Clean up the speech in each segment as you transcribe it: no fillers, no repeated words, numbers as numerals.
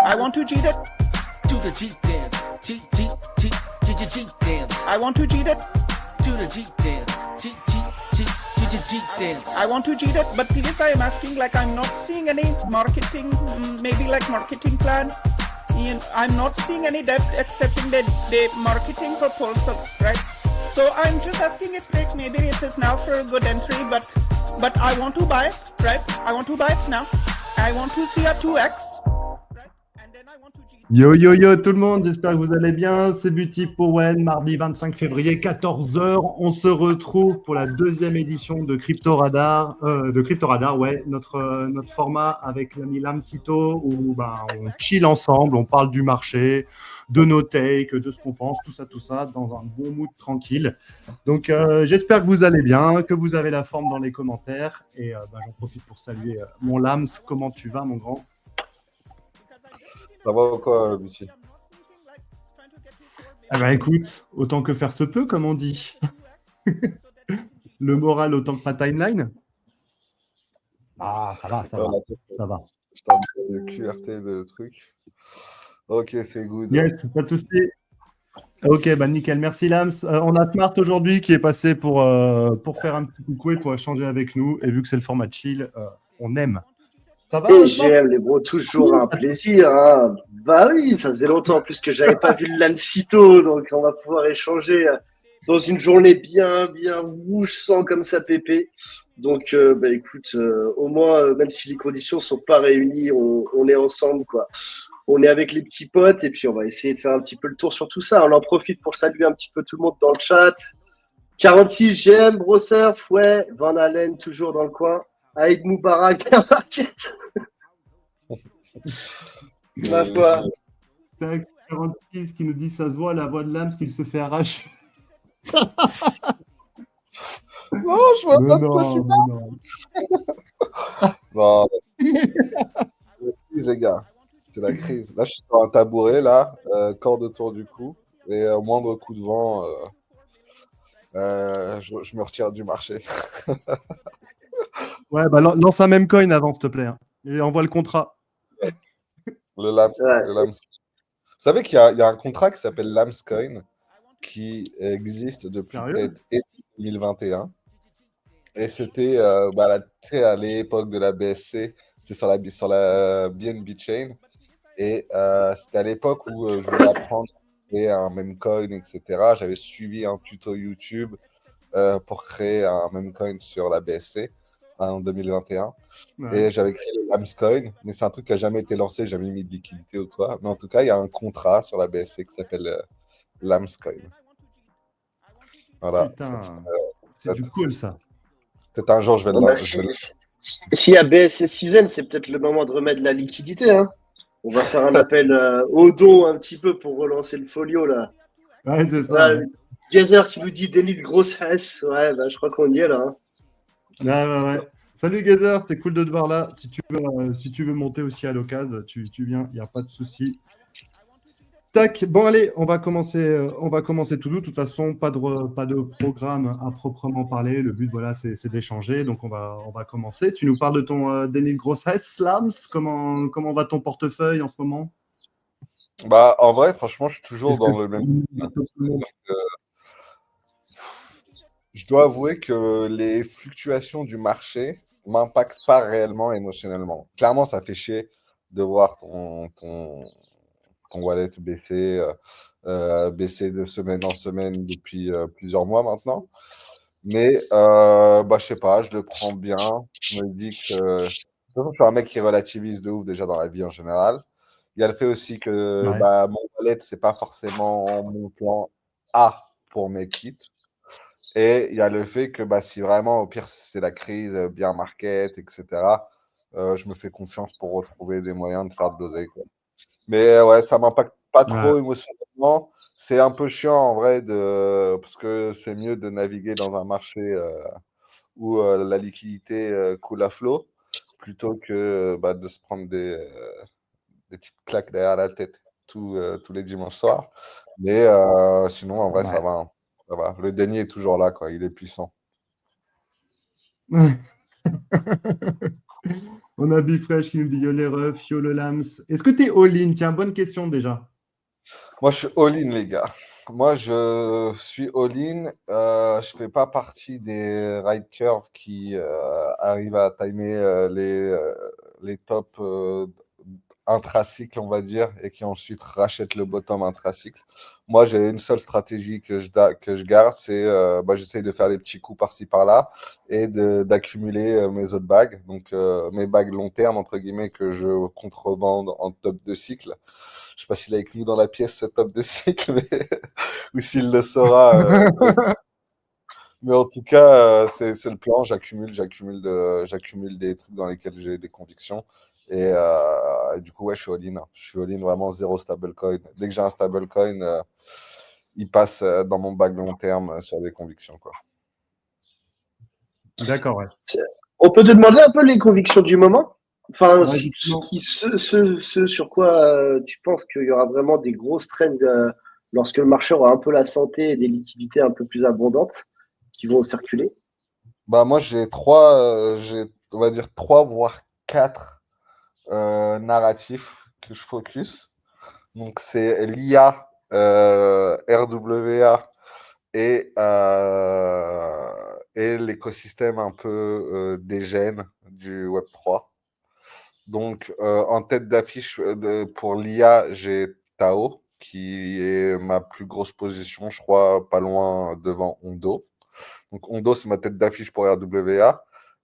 I want to cheat it. Do the Jeep dance. Jeep dance. I want to cheat it. Do the Jeep dance. Jeep dance. I want to cheat it, but please, I am asking, like, I'm not seeing any marketing, maybe like marketing plan. I'm not seeing any debt excepting the marketing proposal, right? So I'm just asking if maybe it is now for a good entry, but I want to buy it, right? I want to buy it now. I want to see a 2x, right? And then I want to cheat. Yo yo yo tout le monde, j'espère que vous allez bien. C'est Buty Powen, mardi 25 février, 14h. On se retrouve pour la deuxième édition de Crypto Radar. Ouais, notre format avec l'ami Lamsito où on chill ensemble, on parle du marché, de nos takes, de ce qu'on pense, tout ça, dans un bon mood tranquille. Donc j'espère que vous allez bien, que vous avez la forme dans les commentaires. Et j'en profite pour saluer mon Lams. Comment tu vas, mon grand ? Ça va ou quoi, Buty? Ah bah écoute, autant que faire se peut, comme on dit. Le moral autant que ma timeline. Ah, ça va. Je t'ai envoyé de QRT de trucs. Ok, c'est good. Yes, pas de souci. Ok, nickel, merci Lams. On a Smart aujourd'hui qui est passé pour faire un petit coucou et pour échanger avec nous. Et vu que c'est le format chill, on aime. Ça va, et j'aime les bros, toujours un plaisir. Hein. Bah oui, ça faisait longtemps en plus que j'avais pas vu le Lamsito, donc on va pouvoir échanger dans une journée bien rouge sang comme ça pépé. Donc écoute, au moins même si les conditions sont pas réunies, on est ensemble quoi. On est avec les petits potes et puis on va essayer de faire un petit peu le tour sur tout ça. On en profite pour saluer un petit peu tout le monde dans le chat. 46 GM, Brossurf, ouais, Van Allen toujours dans le coin. Aïd Moubarak à Marquette. Ma foi. 46 qui nous dit ça se voit la voix de Lams qu'il se fait arracher. Non, je vois pas de quoi tu parles. Non. C'est la crise, les gars. C'est la crise. Là, je suis sur un tabouret, là, corde autour du cou. Et au moindre coup de vent, je me retire du marché. Ouais, lance un même coin avant, s'il te plaît. Hein, et envoie le contrat. Le Lams. Vous savez qu'il y a un contrat qui s'appelle Lamscoin qui existe depuis peut-être 2021. Et c'était à l'époque de la BSC, c'est sur la BNB Chain. Et c'était à l'époque où je voulais apprendre à créer un meme coin, etc. J'avais suivi un tuto YouTube pour créer un meme coin sur la BSC. En 2021. Ouais. Et j'avais créé le Lamscoin, mais c'est un truc qui n'a jamais été lancé, jamais mis de liquidité ou quoi. Mais en tout cas, il y a un contrat sur la BSC qui s'appelle Lamscoin. Voilà. Putain, c'est du cool, ça. Peut-être un jour, je vais le lancer. S'il y a BSC Season, c'est peut-être le moment de remettre de la liquidité. Hein. On va faire un appel au don un petit peu pour relancer le folio, là. Ouais, c'est ça. Ouais. Gazer qui nous dit déni de grossesse. Ouais, je crois qu'on y est, là. Hein. Ouais. Salut Gazer, c'était cool de te voir là. Si tu veux monter aussi à l'occasion, tu viens, il n'y a pas de souci. Tac, bon allez, on va commencer tout doux. De toute façon, pas de programme à proprement parler. Le but, voilà, c'est d'échanger. Donc on va commencer. Tu nous parles de ton déni de grossesse, Lams. Comment va ton portefeuille en ce moment? En vrai, franchement, je suis toujours dans le même. Je dois avouer que les fluctuations du marché ne m'impactent pas réellement émotionnellement. Clairement, ça fait chier de voir ton wallet baisser de semaine en semaine depuis plusieurs mois maintenant. Mais je sais pas, je le prends bien. Je me dis que de toute façon, je suis un mec qui relativise de ouf déjà dans la vie en général. Il y a le fait aussi que mon wallet, c'est pas forcément mon plan A pour mes kits. Et il y a le fait que si vraiment, au pire, c'est la crise, bien market, etc., je me fais confiance pour retrouver des moyens de faire de l'oseille. Mais ouais, ça m'impacte pas trop émotionnellement. C'est un peu chiant en vrai, parce que c'est mieux de naviguer dans un marché où la liquidité coule à flot, plutôt que de se prendre des petites claques derrière la tête tous les dimanches soirs. Mais sinon, en vrai, ça va. Hein. Ça va. Le déni est toujours là, quoi. Il est puissant. On a Bifresh qui nous dit yo les refs, yo le lams. Est-ce que t'es all-in? Tiens, bonne question déjà. Moi, je suis all-in, les gars. Moi, je suis all-in. Je fais pas partie des ride curve qui arrivent à timer les tops intracycles, on va dire, et qui ensuite rachètent le bottom intracycle. Moi, j'ai une seule stratégie que je garde, c'est j'essaye de faire des petits coups par-ci par-là et d'accumuler mes autres bagues. Donc, mes bagues long terme, entre guillemets, que je contrevende en top de cycle. Je sais pas s'il est avec nous dans la pièce, ce top de cycle, mais ou s'il le saura. Mais en tout cas, c'est le plan. J'accumule des trucs dans lesquels j'ai des convictions. Et du coup, ouais, je suis all-in. Je suis all-in vraiment zéro stablecoin. Dès que j'ai un stablecoin, il passe dans mon bag long terme sur des convictions, quoi. D'accord, ouais. On peut te demander un peu les convictions du moment? Enfin, Ouais, justement. ce sur quoi tu penses qu'il y aura vraiment des grosses trends lorsque le marché aura un peu la santé et des liquidités un peu plus abondantes qui vont circuler? Bah, moi, on va dire trois, voire quatre narratifs que je focus. Donc, c'est l'IA, RWA et l'écosystème un peu des gènes du Web3. Donc, en tête d'affiche pour l'IA, j'ai Tao, qui est ma plus grosse position, je crois, pas loin devant Ondo. Donc, Ondo, c'est ma tête d'affiche pour RWA.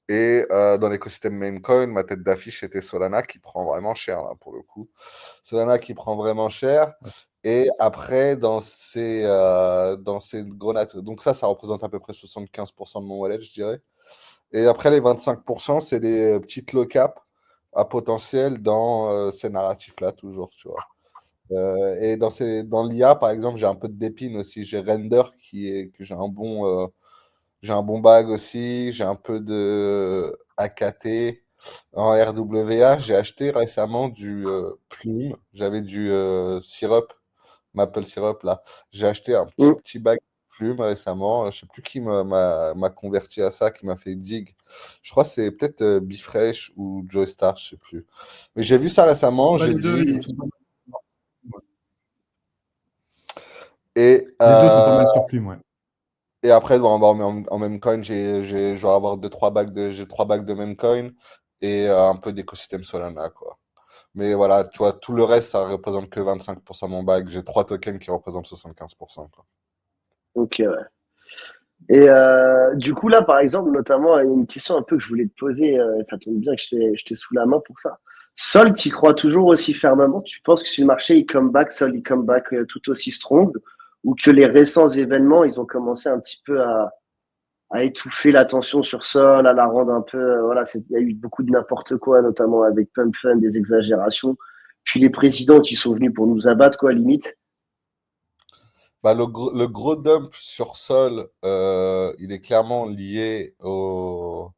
Et dans l'écosystème Memecoin, ma tête d'affiche était Solana, qui prend vraiment cher, là, pour le coup. Solana qui prend vraiment cher. Et après, dans ces gros donc ça représente à peu près 75% de mon wallet, je dirais. Et après, les 25%, c'est des petites low cap à potentiel dans ces narratifs-là, toujours, tu vois. Et dans l'IA, par exemple, j'ai un peu de Dépine aussi. J'ai Render, que j'ai un bon bag aussi. J'ai un peu de AKT. En RWA, j'ai acheté récemment du Plume. J'avais du Syrup, Maple Syrup, là. J'ai acheté un Mm. petit bag de Plume récemment. Je sais plus qui m'a converti à ça, qui m'a fait dig. Je crois que c'est peut-être Bifresh ou Joe Star, je sais plus. Mais j'ai vu ça récemment, Bah, j'ai les deux, dig. ils sont pas mal. Et, Les deux sont pas mal sur Plume, ouais. et après, bon, en même coin, je dois avoir j'ai trois bagues de même coin et un peu d'écosystème Solana, quoi. Mais voilà, tu vois, tout le reste, ça représente que 25% de mon bag. J'ai trois tokens qui représentent 75%, quoi. Ok, ouais. Et du coup, là, par exemple, notamment, il y a une question un peu que je voulais te poser. Ça tombe bien que je t'ai sous la main pour ça. Sol, tu crois toujours aussi fermement? Tu penses que si le marché il come back, Sol il come back tout aussi strong, ou que les récents événements, ils ont commencé un petit peu à étouffer l'attention sur Sol, à la rendre un peu, voilà, il y a eu beaucoup de n'importe quoi, notamment avec Pump Fund, des exagérations, puis les présidents qui sont venus pour nous abattre, quoi, limite. Bah, le gros dump sur Sol, il est clairement lié au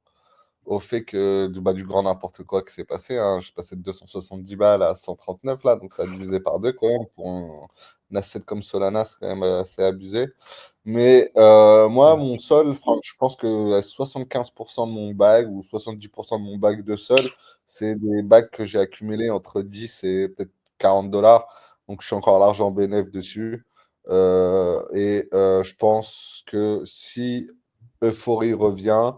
fait que du grand n'importe quoi qui s'est passé, hein. Je suis passé de 270 balles à 139 là, donc ça a divisé par deux quand même. Pour un asset comme Solana, c'est quand même assez abusé. Mais moi, Ouais. mon sol, je pense que à 75% de mon bag ou 70% de mon bag de sol, c'est des bags que j'ai accumulés entre 10 et peut-être 40 dollars. Donc je suis encore l'argent bénéf dessus. Je pense que si Euphorie revient,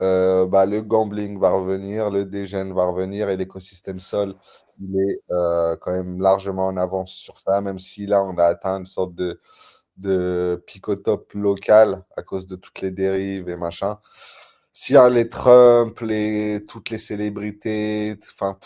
le gambling va revenir, le dégène va revenir et l'écosystème Sol, il est quand même largement en avance sur ça, même si là, on a atteint une sorte de pic au top local à cause de toutes les dérives et machin. S'il y a les Trump, toutes les célébrités, enfin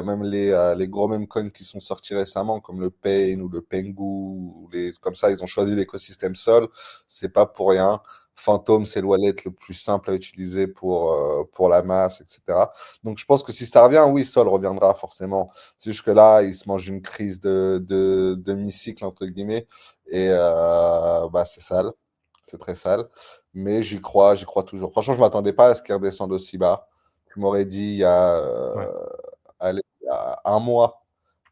même les gros meme coins qui sont sortis récemment, comme le Pain ou le Pengu, comme ça, ils ont choisi l'écosystème Sol, c'est pas pour rien. Phantom, c'est le wallet le plus simple à utiliser pour la masse, etc. Donc je pense que si ça revient, oui, Sol reviendra forcément. C'est juste que là, il se mange une crise de demi-cycle, entre guillemets, et c'est sale, c'est très sale. Mais j'y crois toujours. Franchement, je ne m'attendais pas à ce qu'il redescende aussi bas. Tu m'aurais dit Ouais. allez, il y a un mois,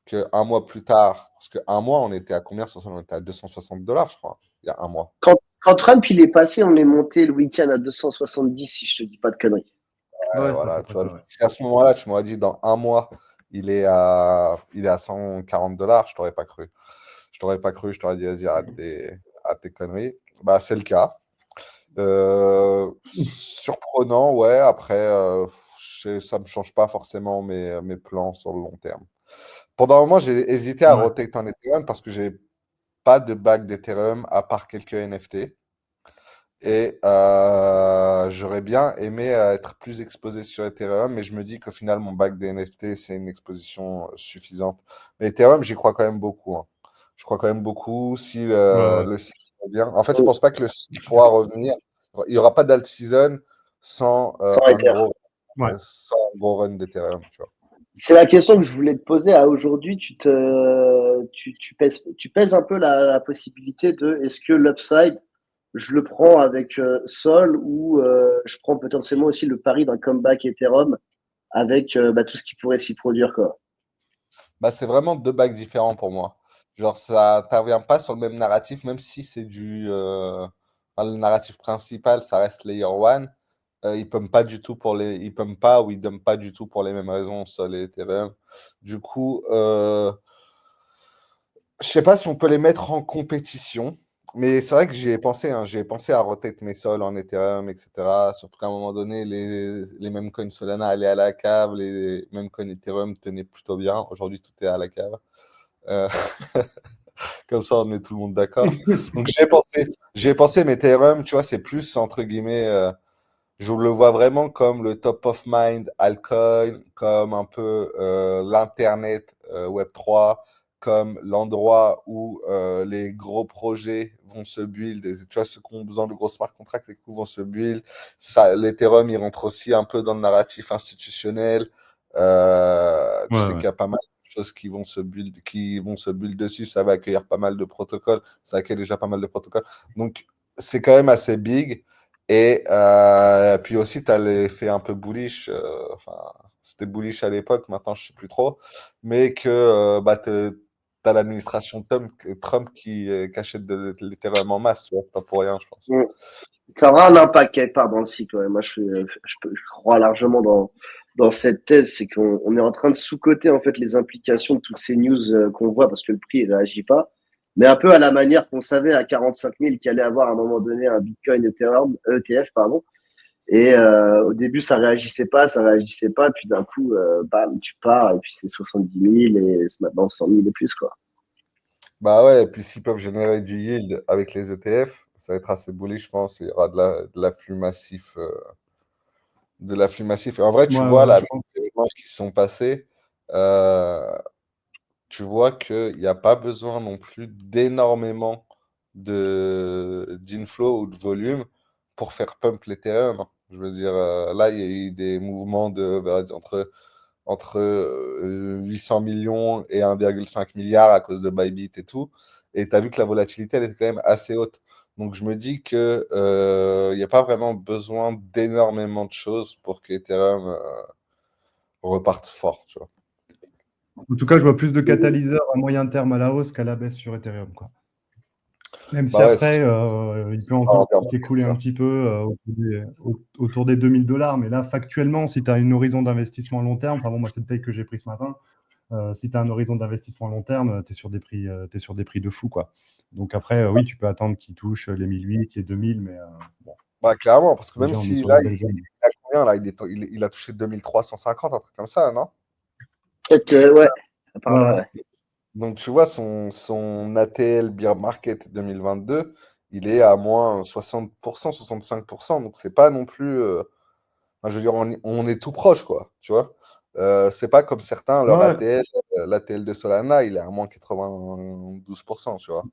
qu'un mois plus tard, parce qu'un mois, on était à combien sur ça? On était à 260 dollars, je crois, il y a un mois. Quand Trump il est passé, on est monté le week-end à 270, si je te dis pas de conneries. Ouais, c'est à voilà, peu tu près vois. ça, ouais. Si à ce moment-là, tu m'aurais dit dans un mois, il est à $140, je t'aurais pas cru. Je t'aurais pas cru, je t'aurais dit, vas-y, arrête tes conneries. Bah, c'est le cas. Surprenant, ouais. Après, ça me change pas forcément mes plans sur le long terme. Pendant un moment, j'ai hésité à Ouais. rotate en Ethereum parce que j'ai pas de bague d'Ethereum à part quelques NFT. Et j'aurais bien aimé être plus exposé sur Ethereum, mais je me dis qu'au final, mon bac des NFT, c'est une exposition suffisante. Mais Ethereum, j'y crois quand même beaucoup, hein. Je crois quand même beaucoup. Si Ouais, ouais. le cycle revient. En fait, je pense pas que le cycle pourra revenir. Il n'y aura pas d'alt season sans, Sans Ether. Ouais. sans un gros run d'Ethereum, tu vois. C'est la question que je voulais te poser. À aujourd'hui, tu pèses un peu la possibilité de est-ce que l'upside, je le prends avec Sol ou je prends potentiellement aussi le pari d'un comeback Ethereum avec tout ce qui pourrait s'y produire, quoi. Bah, c'est vraiment deux bacs différents pour moi. Genre, ça n'intervient pas sur le même narratif, même si c'est enfin, le narratif principal, ça reste Layer 1. Ils pumpent pas du tout ils pumpent pas ou ils dumpent pas du tout pour les mêmes raisons, Sol et Ethereum. Du coup, je sais pas si on peut les mettre en compétition, mais c'est vrai que j'y ai pensé, hein. J'ai pensé à rotate mes sols en Ethereum, etc. Surtout qu'à un moment donné, les mêmes coins Solana allaient à la cave, les mêmes coins Ethereum tenaient plutôt bien. Aujourd'hui, tout est à la cave. Euh, Comme ça, on met tout le monde d'accord. Donc, j'y ai pensé, mais Ethereum, tu vois, c'est plus, entre guillemets, je le vois vraiment comme le top of mind altcoin, comme un peu l'Internet Web3, comme l'endroit où les gros projets vont se build. Et tu vois, ceux qui ont besoin de gros smart contracts, les coups vont se build. Ça, l'Ethereum, il rentre aussi un peu dans le narratif institutionnel. Tu Ouais, sais qu'il ouais. y a pas mal de choses qui vont se build dessus. Ça va accueillir pas mal de protocoles. Ça accueille déjà pas mal de protocoles. Donc, c'est quand même assez big. Et puis aussi, tu as l'effet un peu bullish. Enfin, c'était bullish à l'époque, maintenant je sais plus trop. Mais que tu as l'administration Trump qui achète de l'Ethereum en masse. Tu vois, c'est pas pour rien, je pense. Mm. Ça aura un impact quelque part dans le cycle. Ouais. Moi, je crois largement dans cette thèse, c'est qu'on est en train de sous-coter en fait les implications de toutes ces news qu'on voit parce que le prix ne réagit pas. Mais un peu à la manière qu'on savait à 45 000 qu'il allait avoir à un moment donné un Bitcoin Ethereum, ETF, pardon. Et au début, ça réagissait pas. Puis d'un coup, bam, tu pars et puis c'est 70 000 et c'est maintenant 100 000 et plus, quoi. Bah ouais, et puis s'ils peuvent générer du yield avec les ETF, ça va être assez bullish, je pense. Il y aura de l'afflux massif. De l'afflux massif. Et en vrai, Ouais, tu vois, ouais, là, je avec pense. les événements qui se sont passés, euh, tu vois qu'il n'y a pas besoin non plus d'énormément d'inflow ou de volume pour faire pump l'Ethereum, hein. Je veux dire, là, il y a eu des mouvements entre 800 millions et 1,5 milliard à cause de Bybit et tout. Et tu as vu que la volatilité, elle était quand même assez haute. Donc je me dis que il n'y a pas vraiment besoin d'énormément de choses pour que Ethereum reparte fort, tu vois. En tout cas, je vois plus de catalyseurs à moyen terme à la hausse qu'à la baisse sur Ethereum, quoi. Même si Bah ouais, c'est après, il peut pas encore en bear market, s'écouler tu un vois. petit peu autour des $2000. Mais là, factuellement, si tu as un horizon d'investissement long terme, enfin bon, moi, c'est le take que j'ai pris ce matin. Si tu as un horizon d'investissement long terme, tu es sur des prix, t'es sur des prix de fou, quoi. Donc après, oui, tu peux attendre qu'il touche les 1008, les 2000, mais bon, Bah clairement, parce que même déjà, on est si sur là, des il belles zones. est à combien là? Il a touché 2350, un truc comme ça, non? Peut-être que, ouais, par Ouais, là, ouais. ouais. Donc, tu vois, son ATL Bear Market 2022, il est à moins 60%, 65%. Donc, c'est pas non plus. Enfin, je veux dire, on est tout proche, quoi. Tu vois. C'est pas comme certains, leur Ouais, ATL, l'ATL de Solana, il est à moins 92%, tu vois.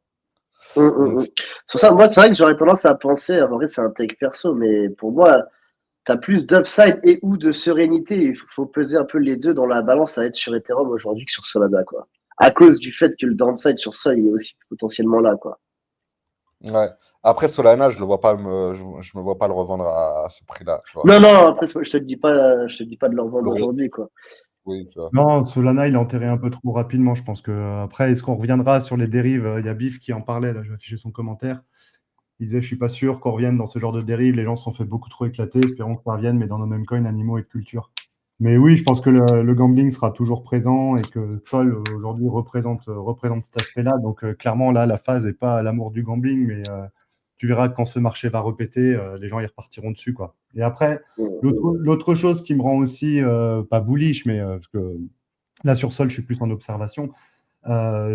Donc, C'est pour ça, moi, c'est vrai que j'aurais tendance à penser, en vrai, c'est un take perso, mais pour moi, tu as plus d'upside et ou de sérénité. Il faut peser un peu les deux dans la balance à être sur Ethereum aujourd'hui que sur Solana, quoi. À cause du fait que le downside sur Sol, il est aussi potentiellement là, quoi. ouais. Après, Solana, je me vois pas le revendre à ce prix-là, tu vois. Non, non, après, je te dis pas de le revendre Le- aujourd'hui, quoi. Oui, tu vois. non, Solana, il est enterré un peu trop rapidement. Je pense que après, est-ce qu'on reviendra sur les dérives? Il y a Biff qui en parlait, là, je vais afficher son commentaire. Il disait, je suis pas sûr qu'on revienne dans ce genre de dérive. Les gens se sont fait beaucoup trop éclater. Espérons que ça revienne, mais dans nos mêmes coins, animaux et de culture. Mais oui, je pense que le gambling sera toujours présent et que Sol aujourd'hui représente cet aspect-là. Donc clairement, là, la phase n'est pas l'amour du gambling, mais tu verras que quand ce marché va repéter, les gens y repartiront dessus, quoi. Et après, l'autre chose qui me rend aussi pas bullish, mais parce que là sur Sol, je suis plus en observation,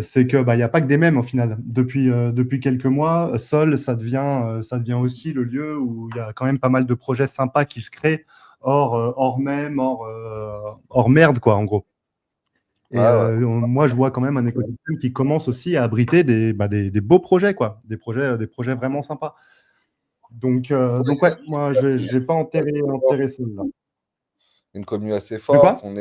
c'est que il y a pas que des mèmes au final. Depuis quelques mois, Sol, ça devient aussi le lieu où il y a quand même pas mal de projets sympas qui se créent hors mème, hors merde, quoi, en gros. Et Ouais, ouais. moi, je vois quand même un écosystème qui commence aussi à abriter des beaux projets, quoi, des projets vraiment sympas. Donc ouais, moi, je n'ai pas enterré celle-là. Une commu assez De forte. quoi?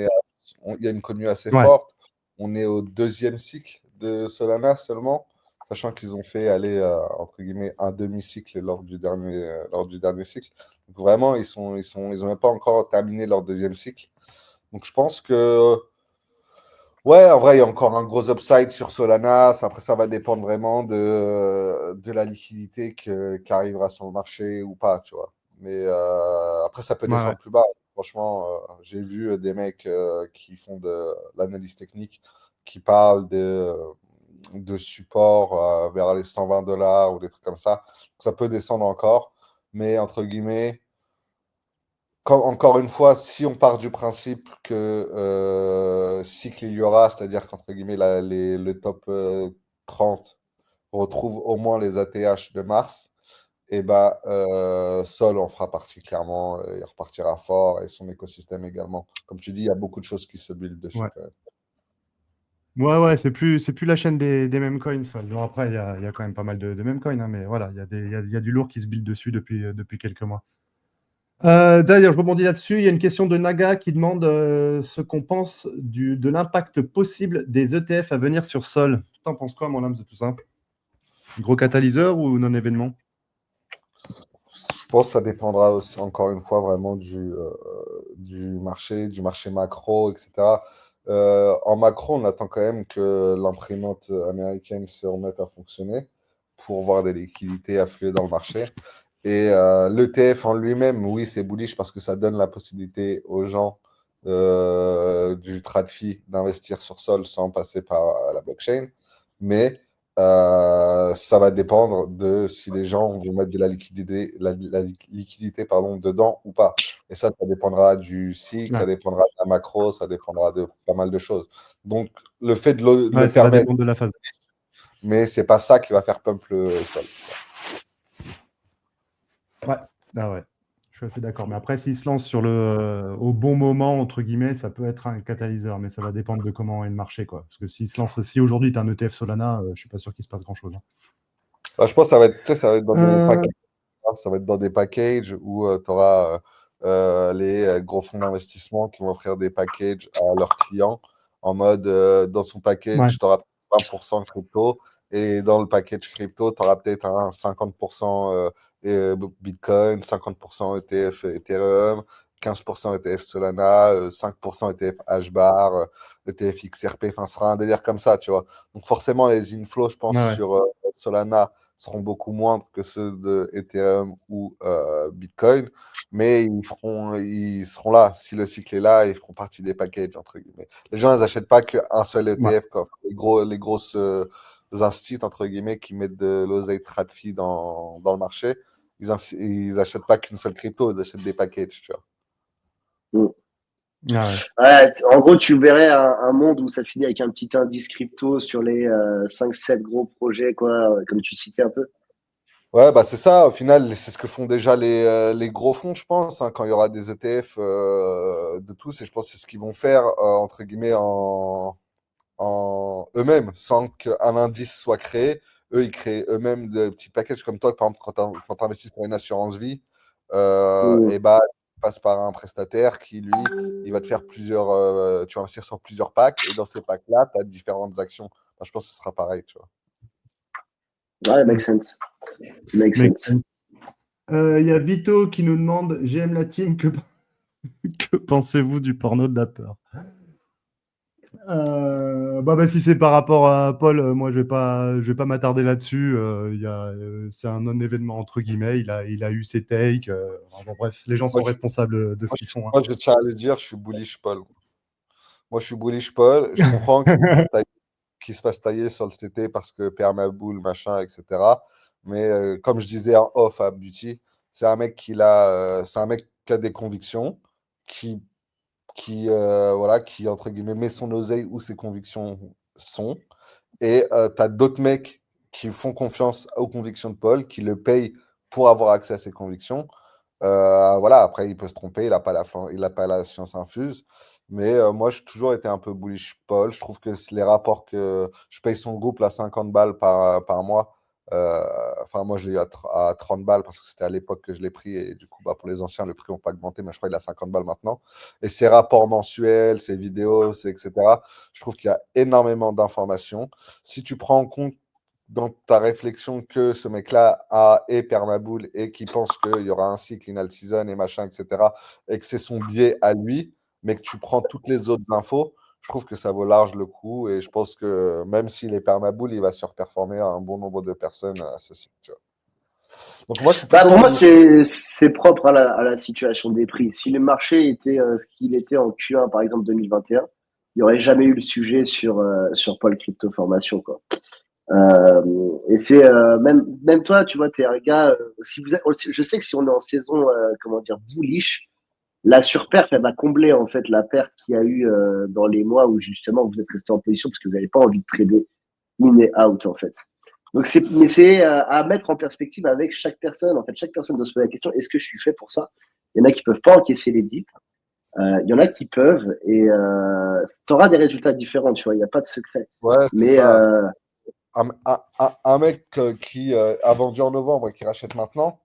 Il y a une commu assez Ouais, forte. On est au deuxième cycle de Solana seulement, sachant qu'ils ont fait aller, entre guillemets, un demi-cycle lors du dernier cycle. Donc vraiment, ils ont même pas encore terminé leur deuxième cycle. Donc je pense que, ouais, en vrai, il y a encore un gros upside sur Solana. Après, ça va dépendre vraiment de la liquidité qui arrivera sur le marché ou pas, tu vois. Mais après, ça peut ouais, ouais. descendre plus bas. Franchement, j'ai vu des mecs qui font de l'analyse technique qui parlent de support vers les 120 dollars ou des trucs comme ça. Ça peut descendre encore. Mais entre guillemets, encore une fois, si on part du principe que cycle il y aura, c'est-à-dire qu'entre guillemets, le top 30 retrouve au moins les ATH de mars, et bah, Sol en fera partie clairement, il repartira fort et son écosystème également. Comme tu dis, il y a beaucoup de choses qui se build dessus Ouais. quand même. Ouais, ouais, c'est plus la chaîne des mêmes coins. Ça. Bon, après, il y a quand même pas mal de mêmes coins, hein, mais voilà, il y a du lourd qui se build dessus depuis quelques mois. D'ailleurs, je rebondis là-dessus. Il y a une question de Naga qui demande ce qu'on pense de l'impact possible des ETF à venir sur Sol. T'en penses quoi, mon âme, de tout ça? Gros catalyseur ou non-événement? Je pense que ça dépendra aussi, encore une fois, vraiment du marché macro, etc. En macro, on attend quand même que l'imprimante américaine se remette à fonctionner pour voir des liquidités affluer dans le marché. Et l'ETF en lui-même, oui, c'est bullish parce que ça donne la possibilité aux gens du TradFi d'investir sur Sol sans passer par la blockchain. Mais ça va dépendre de si les gens vont mettre de la liquidité pardon, dedans ou pas. Et ça dépendra du cycle, Ouais, ça dépendra de la macro, ça dépendra de pas mal de choses. Donc, le fait de ouais, le ça va permettre, dépendre de la phase. mais c'est pas ça qui va faire pump le Sol. Ouais, ah ouais, je suis assez d'accord. Mais après, s'il se lance au bon moment, entre guillemets, ça peut être un catalyseur, mais ça va dépendre de comment est le marché, quoi. Parce que si aujourd'hui tu as un ETF Solana, je suis pas sûr qu'il se passe grand-chose, hein. Je pense que ça va être, tu sais, ça va être dans des Euh, packages. Ça va être dans des packages où tu auras les gros fonds d'investissement qui vont offrir des packages à leurs clients en mode dans son ouais, package, tu auras 20% crypto et dans le package crypto, tu auras peut-être un 50% Bitcoin, 50% ETF Ethereum, 15% ETF Solana, 5% ETF HBAR, ETF XRP, enfin, ce sera un délire comme ça, tu vois. Donc forcément, les inflows, je pense, ouais, ouais. sur Solana seront beaucoup moindres que ceux de Ethereum ou Bitcoin, mais ils seront là. Si le cycle est là, ils feront partie des packages, entre guillemets. Les gens, ils n'achètent pas qu'un seul Ouais. ETF, quoi. Les grosses instituts, entre guillemets, qui mettent de l'oseille TradFi dans le marché, ils achètent pas qu'une seule crypto, ils achètent des packages, tu vois. Mm. Ah ouais. Ouais, en gros, tu verrais un monde où ça finit avec un petit indice crypto sur les 5-7 gros projets, quoi, comme tu citais un peu. Ouais, bah c'est ça, au final, c'est ce que font déjà les gros fonds, je pense, hein, quand il y aura des ETF de tous, et je pense que c'est ce qu'ils vont faire, entre guillemets, en eux-mêmes, sans qu'un indice soit créé. Eux, ils créent eux-mêmes des petits packages comme toi, par exemple, quand tu investis sur une assurance vie, Mm. et bah, tu passes par un prestataire qui, lui, il va te faire tu vas investir sur plusieurs packs, et dans ces packs-là, tu as différentes actions. Bah, je pense que ce sera pareil, tu vois. Ouais, Mm. make sense. Make Make sense. sense. Il y a Vito qui nous demande, j'aime la team, que pensez-vous du porno de la peur? Si c'est par rapport à Paul, moi je vais pas m'attarder là-dessus. C'est un non-événement entre guillemets. Il a eu ses takes. Bref, les gens Moi, sont responsables de ce qu'ils font. Hein. moi, je tiens à le dire, je suis bullish Paul. Moi, je suis bullish Paul. Je comprends qu'il se fasse tailler sur le CT parce que Permaboule, machin, etc. Mais comme je disais en off à Beauty, c'est un mec qui a des convictions, qui, voilà, qui entre guillemets met son oseille où ses convictions sont. Et tu as d'autres mecs qui font confiance aux convictions de Paul, qui le payent pour avoir accès à ses convictions. Voilà, après, il peut se tromper, il a pas la science infuse. Mais moi, j'ai toujours été un peu bullish Paul. Je trouve que les rapports que je paye son groupe à 50 balles par mois, enfin, moi, je l'ai eu à 30 balles parce que c'était à l'époque que je l'ai pris. Et du coup, bah, pour les anciens, le prix n'a pas augmenté, mais je crois qu'il a 50 balles maintenant. Et ses rapports mensuels, ses vidéos, etc., je trouve qu'il y a énormément d'informations. Si tu prends en compte dans ta réflexion que ce mec-là est permaboule et qui pense qu'il y aura un cycle, une season et machin, etc., et que c'est son biais à lui, mais que tu prends toutes les autres infos, je trouve que ça vaut large le coup. Et je pense que même s'il est permaboule, il va surperformer un bon nombre de personnes à ce cycle. Tu vois. Donc moi, je suis Bah, plutôt pour moi, bullish. c'est propre à la situation des prix. Si le marché était ce qu'il était en Q1, par exemple 2021, il n'y aurait jamais eu le sujet sur Paul Crypto Formation, quoi. Et c'est même toi, tu vois, t'es un gars. Si vous êtes, je sais que si on est en saison, comment dire, bullish, la surperf, elle va combler en fait la perte qu'il y a eu dans les mois où justement vous êtes resté en position parce que vous n'avez pas envie de trader in et out en fait. Donc mais c'est à mettre en perspective avec chaque personne. En fait, chaque personne doit se poser la question est-ce que je suis fait pour ça? Il y en a qui peuvent pas encaisser les dips. Il y en a qui peuvent et tu auras des résultats différents. Tu vois, il n'y a pas de secret. Ouais, c'est Mais ça. Un mec qui a vendu en novembre et qui rachète maintenant,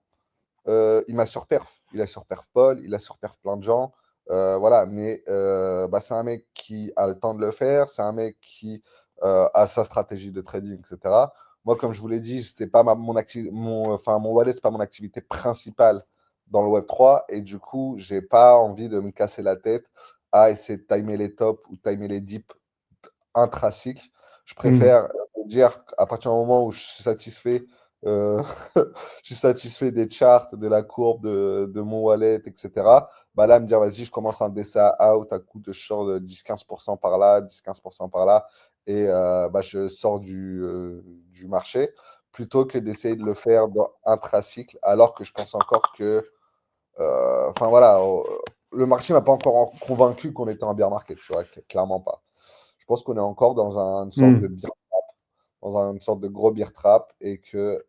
il m'a surperf. Il a surperf Paul, il a surperf plein de gens. Voilà, mais bah, c'est un mec qui a le temps de le faire, c'est un mec qui a sa stratégie de trading, etc. Moi, comme je vous l'ai dit, c'est pas mon wallet, c'est pas mon activité principale dans le Web3, et du coup, j'ai pas envie de me casser la tête à essayer de timer les tops ou timer les dips intracycle. Je préfère dire qu'à partir du moment où je suis satisfait, euh, je suis satisfait des charts, de la courbe de mon wallet, etc. Bah là, me dire, vas-y, je commence un DCA out à coup de short de 10-15% par là, 10-15% par là, et bah, je sors du marché, plutôt que d'essayer de le faire dans intracycle, alors que je pense encore que, enfin voilà, le marché m'a pas encore convaincu qu'on était en bear market, tu vois, clairement pas. Je pense qu'on est encore dans une sorte de une sorte de gros beer trap et que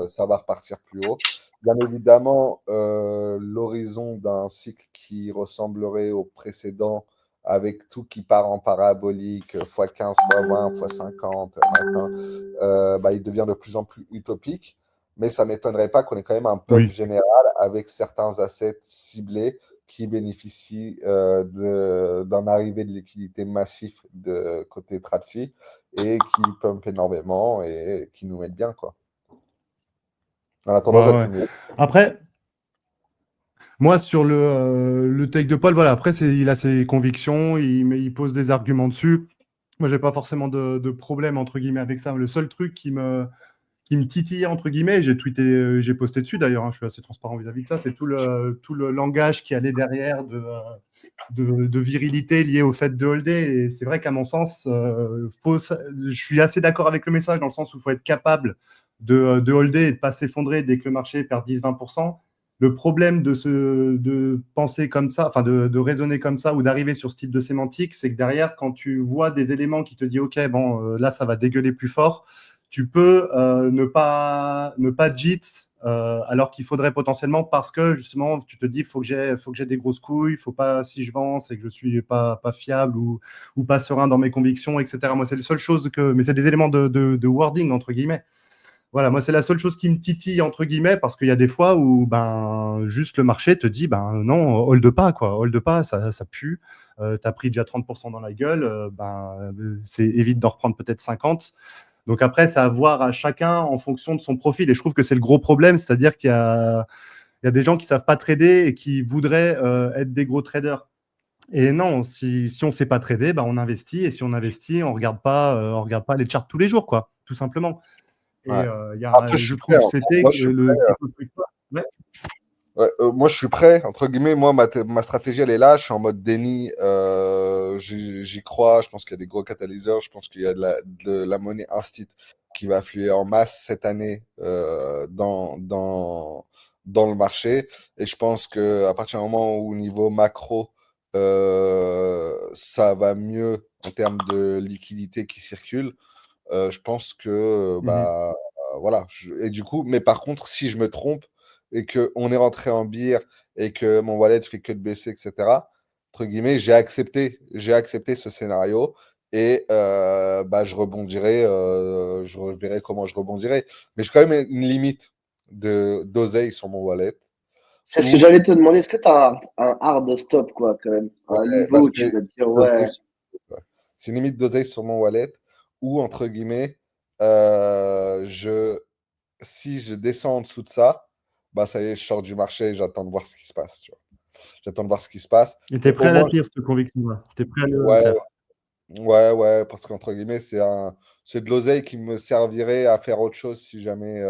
ça va repartir plus haut. Bien évidemment, l'horizon d'un cycle qui ressemblerait au précédent avec tout qui part en parabolique, x15, x20, x50, machin, bah, il devient de plus en plus utopique. Mais ça ne m'étonnerait pas qu'on ait quand même un pump Oui. général avec certains assets ciblés qui bénéficient d'un arrivée de liquidité massif de côté TradFi et qui pump énormément et qui nous mettent bien, quoi. On a tendance Ouais, à être ouais. une... Après, moi, sur le take de Paul, voilà, après, il a ses convictions, il pose des arguments dessus. Moi, j'ai pas forcément de problème, entre guillemets, avec ça. Le seul truc qui me titille, entre guillemets, j'ai tweeté, j'ai posté dessus d'ailleurs, hein, je suis assez transparent vis-à-vis de ça, c'est tout le langage qui allait derrière de virilité lié au fait de holder. Et c'est vrai qu'à mon sens, je suis assez d'accord avec le message dans le sens où il faut être capable de holder et de ne pas s'effondrer dès que le marché perd 10-20%. Le problème de penser comme ça, enfin de raisonner comme ça ou d'arriver sur ce type de sémantique, c'est que derrière, quand tu vois des éléments qui te disent OK, bon, là, ça va dégueuler plus fort, tu peux ne pas JIT alors qu'il faudrait potentiellement parce que justement, tu te dis, faut que j'ai des grosses couilles, faut pas, si je vends, c'est que je suis pas fiable ou pas serein dans mes convictions, etc. Moi, c'est les seules choses mais c'est des éléments de wording, entre guillemets. Voilà, moi, c'est la seule chose qui me titille, entre guillemets, parce qu'il y a des fois où ben, juste le marché te dit ben, non, hold pas, quoi. Hold pas, ça pue. Tu as pris déjà 30% dans la gueule, évite d'en reprendre peut-être 50. Donc après, c'est à voir à chacun en fonction de son profil. Et je trouve que c'est le gros problème, c'est-à-dire qu'il y a des gens qui ne savent pas trader et qui voudraient être des gros traders. Et non, si on ne sait pas trader, bah, on investit. Et si on investit, on regarde pas les charts tous les jours, quoi, tout simplement. Et Ouais. Après, je je suis prêt, trouve hein. c'était Moi, je suis le prêt. petit truc. Ouais. Ouais, moi, je suis prêt. Entre guillemets, moi, ma stratégie, elle est là. Je suis en mode déni. J'y crois. Je pense qu'il y a des gros catalyseurs. Je pense qu'il y a de la monnaie instit qui va affluer en masse cette année dans le marché. Et je pense qu'à partir du moment où, au niveau macro, ça va mieux en termes de liquidité qui circule, je pense que, Mhm. voilà. Et du coup, mais par contre, si je me trompe et qu'on est rentré en bière et que mon wallet fait que de baisser, etc., entre guillemets, j'ai accepté ce scénario et je rebondirai, je verrai comment je rebondirai. Mais j'ai quand même une limite d'oseille sur mon wallet C'est ce que où, j'allais te demander. Est-ce que tu as un hard stop, quoi, quand même? Un bah, niveau où tu vas te dire, ouais, ouais. C'est une limite d'oseille sur mon wallet où, entre guillemets, si je descends en dessous de ça, bah ça y est, je sors du marché et j'attends de voir ce qui se passe, tu vois. J'attends de voir ce qui se passe. Et tu es Et au prêt à la moins, tenir, cette conviction-là. Tu es prêt à le ouais, faire. ouais, ouais, parce qu'entre guillemets, c'est de l'oseille qui me servirait à faire autre chose si jamais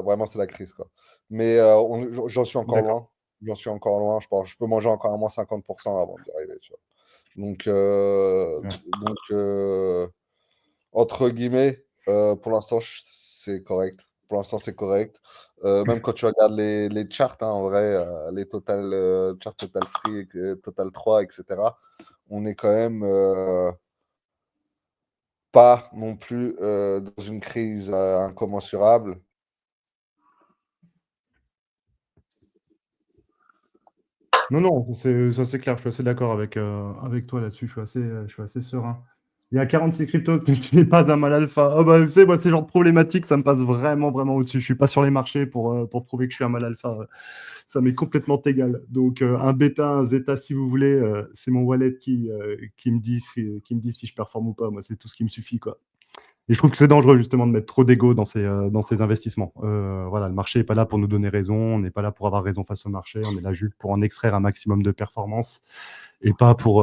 vraiment c'est la crise, quoi. Mais j'en suis encore D'accord. loin. J'en suis encore loin. Je pense, je peux manger encore à moins 50% avant d'y arriver, tu vois. Donc, Ouais. entre guillemets, pour l'instant, c'est correct. Pour l'instant, c'est correct. Même quand tu regardes les charts, hein, en vrai, les total, chart Total 3, Total 3, etc., on est quand même pas non plus dans une crise incommensurable. Non, non, ça c'est clair, je suis assez d'accord avec toi là-dessus, je suis assez serein. Il y a 46 cryptos que tu n'es pas un mal alpha. Ah bah, tu sais, moi, ces genres de problématiques, ça me passe vraiment, vraiment au-dessus. Je suis pas sur les marchés pour prouver que je suis un mal alpha. Ça m'est complètement égal. Donc, un bêta, un zeta, si vous voulez, c'est mon wallet qui me dit si je performe ou pas. Moi, c'est tout ce qui me suffit, quoi. Et je trouve que c'est dangereux justement de mettre trop d'ego dans ces investissements. Voilà, le marché n'est pas là pour nous donner raison, on n'est pas là pour avoir raison face au marché, on est là juste pour en extraire un maximum de performance et pas pour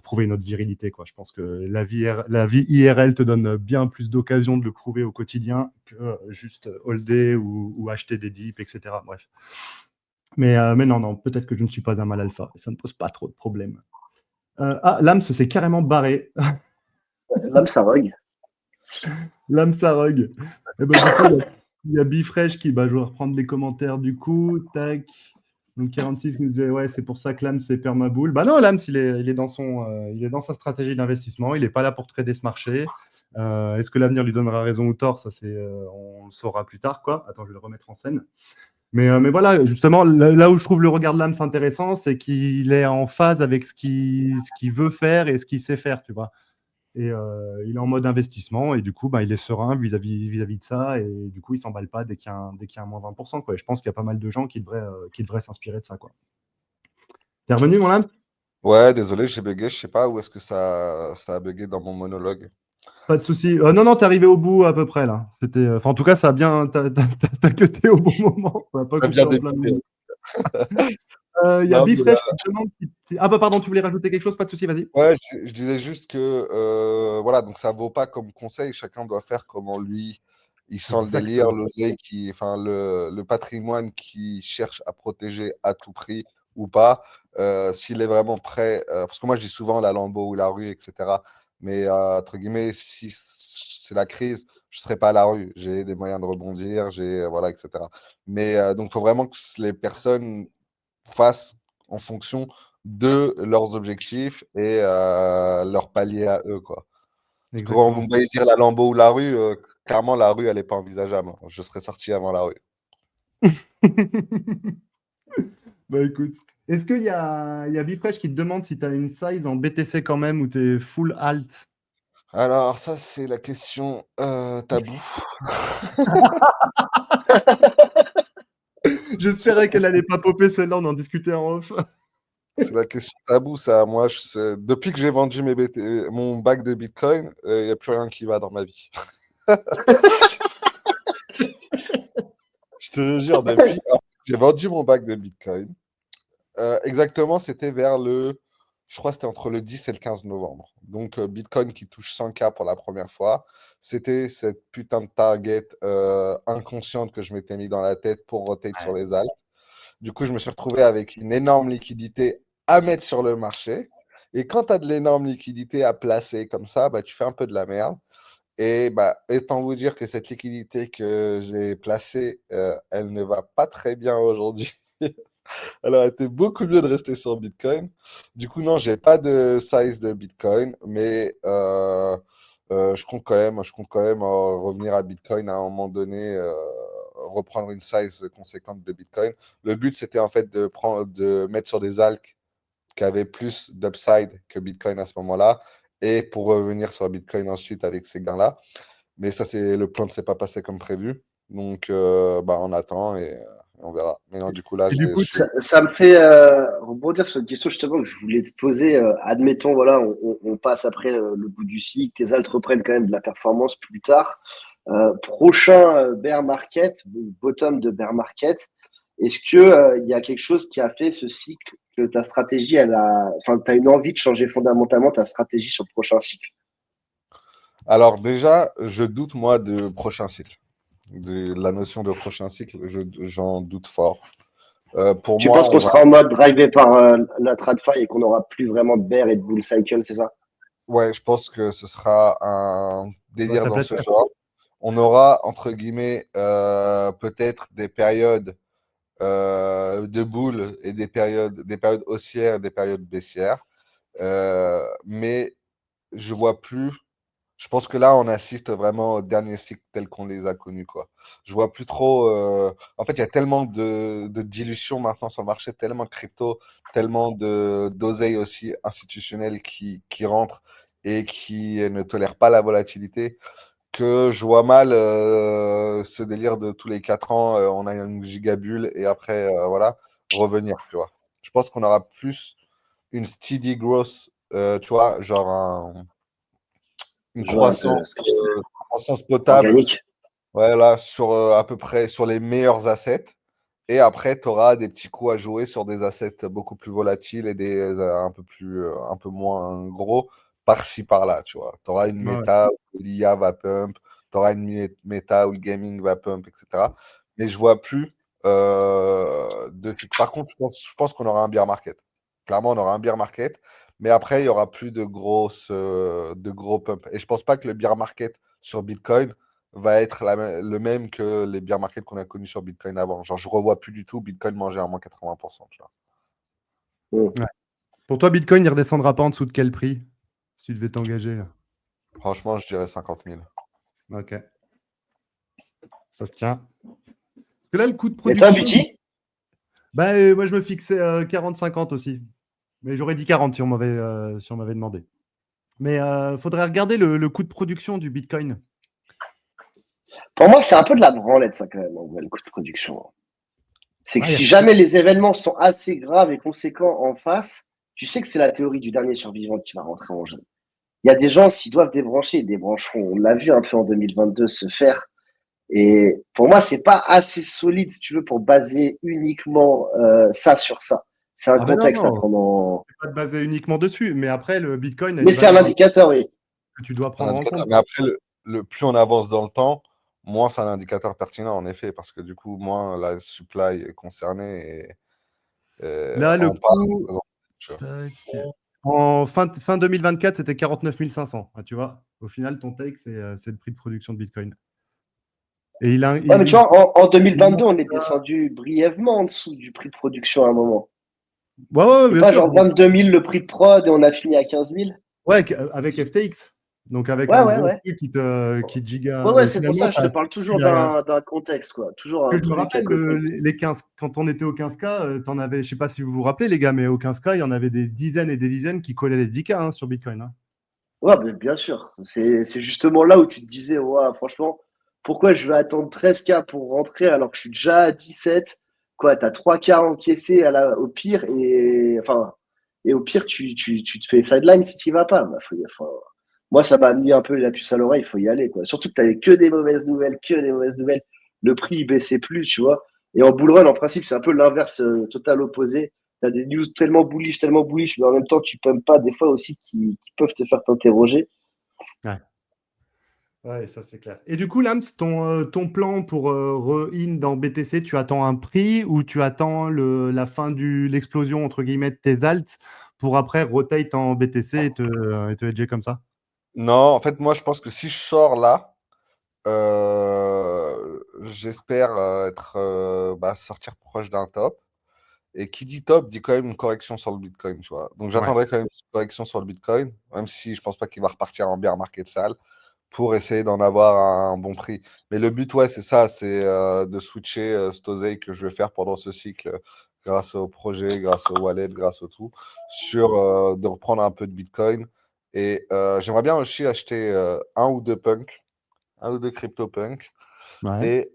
prouver notre virilité, quoi. Je pense que la vie IRL te donne bien plus d'occasions de le prouver au quotidien que juste holder ou acheter des dips, etc. Bref. Mais non, non, peut-être que je ne suis pas un mal alpha et ça ne pose pas trop de problèmes. L'âme s'est carrément barré. l'âme, ça rogue. L'âme Sarog. Et bah, du coup, il y a Bifresh qui, bah, je vais reprendre les commentaires du coup. Tac. Donc 46 qui nous disait, ouais, c'est pour ça que l'âme, c'est permaboule. Bah non, l'âme, il est il est dans sa stratégie d'investissement. Il n'est pas là pour trader ce marché. Est-ce que l'avenir lui donnera raison ou tort? Ça, on le saura plus tard, quoi. Attends, je vais le remettre en scène. Mais voilà, justement, là où je trouve le regard de l'âme c'est intéressant, c'est qu'il est en phase avec ce qu'il veut faire et ce qu'il sait faire, tu vois. Et il est en mode investissement et du coup, bah, il est serein vis-à-vis de ça et du coup, il s'emballe pas dès qu'il y a un moins 20%, quoi. Et je pense qu'il y a pas mal de gens qui devraient s'inspirer de ça, quoi. T'es revenu, mon âme? Ouais, désolé, j'ai bugué. Je sais pas où est-ce que ça a bugué dans mon monologue. Pas de souci. Non, non, t'es arrivé au bout à peu près là. Enfin, en tout cas, ça a bien. T'as cuté au bon moment. On va pas Ça couper vient en plein d'épuiser. milieu. Il y a Non, mais Bifresh qui te demande Ah, bah, pardon, tu voulais rajouter quelque chose? Pas de souci, vas-y. ouais, je disais juste que voilà, donc ça vaut pas comme conseil, chacun doit faire comment lui il sent le délire, Exactement. l'oseille enfin le patrimoine qui cherche à protéger à tout prix ou pas, s'il est vraiment prêt, parce que moi je dis souvent la Lambeau ou la rue, etc. Mais entre guillemets, si c'est la crise, je serai pas à la rue, j'ai des moyens de rebondir, voilà, etc. Mais donc il faut vraiment que les personnes fassent en fonction de leurs objectifs et leur palier à eux, quoi. Parce que quand vous me Exactement. voyez dire la Lambeau ou la rue, clairement, la rue, elle est pas envisageable, hein. Je serais sorti avant la rue. Bah écoute, est-ce qu'il y a Bifresh qui te demande si tu as une size en BTC quand même ou tu es full alt? Alors ça, c'est la question, taboue. C'est la J'espérais qu'elle question allait pas popper celle-là, on en discutait en off. c'est la question taboue, ça. Moi, depuis que j'ai vendu mon bac de bitcoin, il y a plus rien qui va dans ma vie. Je te jure, depuis que j'ai vendu mon bac de bitcoin, Exactement, c'était vers je crois que c'était entre le 10 et le 15 novembre. Donc, Bitcoin qui touche 100K pour la première fois. C'était cette putain de target inconsciente que je m'étais mis dans la tête pour rotate sur les alt. Du coup, je me suis retrouvé avec une énorme liquidité à mettre sur le marché. Et quand tu as de l'énorme liquidité à placer comme ça, bah, tu fais un peu de la merde. Et bah, autant vous dire que cette liquidité que j'ai placée, elle ne va pas très bien aujourd'hui. Elle aurait été beaucoup mieux de rester sur Bitcoin. Du coup, non, j'ai pas de size de Bitcoin, mais je compte quand même revenir à Bitcoin à un moment donné, reprendre une size conséquente de Bitcoin. Le but, c'était en fait de mettre sur des alts qui avaient plus d'upside que Bitcoin à ce moment-là, et pour revenir sur Bitcoin ensuite avec ces gains-là. Mais ça, le plan ne s'est pas passé comme prévu. Donc, bah, on attend et on verra. Mais non, du coup, là, Et du je coup, suis. Ça me fait rebondir sur une question justement que je voulais te poser. Admettons, voilà, on passe après le bout du cycle, tes alts reprennent quand même de la performance plus tard. Prochain bear market, bottom de bear market, est-ce que il y a quelque chose qui a fait ce cycle que ta stratégie, enfin, tu as une envie de changer fondamentalement ta stratégie sur le prochain cycle? Alors, déjà, je doute, moi, de prochain cycle. De la notion de prochain cycle, j'en doute fort. Pour Tu moi, penses qu'on sera en mode drivé par la TradFi et qu'on n'aura plus vraiment de bear et de bull cycle, c'est ça? ouais, je pense que ce sera un bah, délire ça dans peut être ce ça. genre. On aura, entre guillemets, peut-être des périodes de boules et des périodes haussières, des périodes baissières. Mais je vois plus. Je pense que là, on assiste vraiment au dernier cycle tel qu'on les a connus, quoi. Je vois plus trop. En fait, il y a tellement de dilution maintenant sur le marché, tellement de crypto, tellement d'oseille aussi institutionnelle qui rentre et qui ne tolère pas la volatilité, que je vois mal ce délire de tous les 4 ans, on a une gigabulle et après, voilà, revenir, tu vois. Je pense qu'on aura plus une steady growth, tu vois, genre une Je vois un peu ce croissance, que tu veux. croissance potable, Organique. ouais, là, sur à peu près sur les meilleurs assets. Et après, tu auras des petits coups à jouer sur des assets beaucoup plus volatiles et des un peu moins gros, par-ci, par-là, tu vois. Tu auras une Ouais. méta où l'IA va pump, tu auras une méta où le gaming va pump, etc. Mais je vois plus de cycle. Par contre, je pense qu'on aura un bear market. Clairement, on aura un bear market, mais après, il y aura plus de gros pump. Et je pense pas que le bear market sur Bitcoin va être le même que les bear markets qu'on a connus sur Bitcoin avant. Genre, je revois plus du tout Bitcoin manger à moins 80%, tu vois. Hmm. Ouais. Pour toi, Bitcoin, il redescendra pas en dessous de quel prix si tu devais t'engager là? Franchement, je dirais 50 000. Ok, ça se tient. Parce que là, le coût de Et toi, production, Buty? bah, moi, je me fixais 40-50 aussi. Mais j'aurais dit 40 si on m'avait demandé. Mais faudrait regarder le coût de production du Bitcoin. Pour moi, c'est un peu de la branlette, ça, quand même, en vrai, le coût de production. C'est que Ah, si jamais les événements sont assez graves et conséquents en face, tu sais que c'est la théorie du dernier survivant qui va rentrer en jeu. Il y a des gens, s'ils doivent débrancher, ils débrancheront. On l'a vu un peu en 2022 se faire. Et pour moi, c'est pas assez solide, si tu veux, pour baser uniquement ça sur ça. C'est un ah ben non, contexte à non, prendre en. c'est pas de baser uniquement dessus. Mais après, le Bitcoin a Mais une c'est un valeur indicateur, oui. que tu dois C'est un prendre en indicateur. compte. Mais après, plus on avance dans le temps, moins c'est un indicateur pertinent, en effet, parce que du coup, moins la supply est concernée et Là, le en part. coût, Tu vois. tac, en fin 2024, c'était 49 500. Ah, tu vois, au final, ton take, c'est le prix de production de Bitcoin. Et Ouais, mais tu vois, en il 2022, monte on est à- descendu brièvement en dessous du prix de production à un moment. Ouais, ouais, C'est bien pas sûr. genre 22 000 le prix de prod et on a fini à 15 000? Ouais, avec FTX. Donc avec Ouais, un ouais, gros ouais. truc qui te Ouais, giga. ouais, Mais c'est pour finalement, ça, je te parle toujours d'un contexte, quoi. Toujours un je me truc à rappelle, côté. les 15, quand on était au 15K, t'en avais, je sais pas si vous vous rappelez, les gars, mais au 15K, il y en avait des dizaines et des dizaines qui collaient les 10K sur Bitcoin, hein. Ouais, mais bien sûr. C'est justement là où tu te disais, ouais, franchement, pourquoi je vais attendre 13K pour rentrer alors que je suis déjà à 17? Quoi, t'as 3K encaissés au pire et au pire, tu te fais sideline si tu y vas pas. Bah, moi, ça m'a mis un peu la puce à l'oreille, il faut y aller, quoi. Surtout que t'avais que des mauvaises nouvelles, que des mauvaises nouvelles. Le prix, il baissait plus, tu vois. Et en bull run, en principe, c'est un peu l'inverse total opposé. as des news tellement bullish, mais en même temps, tu pumps pas, des fois aussi, qui peuvent te faire t'interroger. Ouais. Ouais, ça c'est clair. Et du coup, Lams, ton plan pour re-in dans BTC, tu attends un prix ou tu attends la fin l'explosion entre guillemets de tes alts pour après rotate en BTC et te hedger comme ça? Non, en fait, moi, je pense que si je sors là, j'espère sortir proche d'un top. Et qui dit top dit quand même une correction sur le Bitcoin, tu vois. Donc Ouais. j'attendrai quand même une correction sur le Bitcoin, même si je pense pas qu'il va repartir en bear market sale, pour essayer d'en avoir un bon prix. Mais le but, ouais, c'est ça, c'est de switcher cette oseille que je vais faire pendant ce cycle, grâce au projet, grâce au wallet, grâce au tout, de reprendre un peu de Bitcoin. Et j'aimerais bien aussi acheter un ou deux CryptoPunk. Ouais.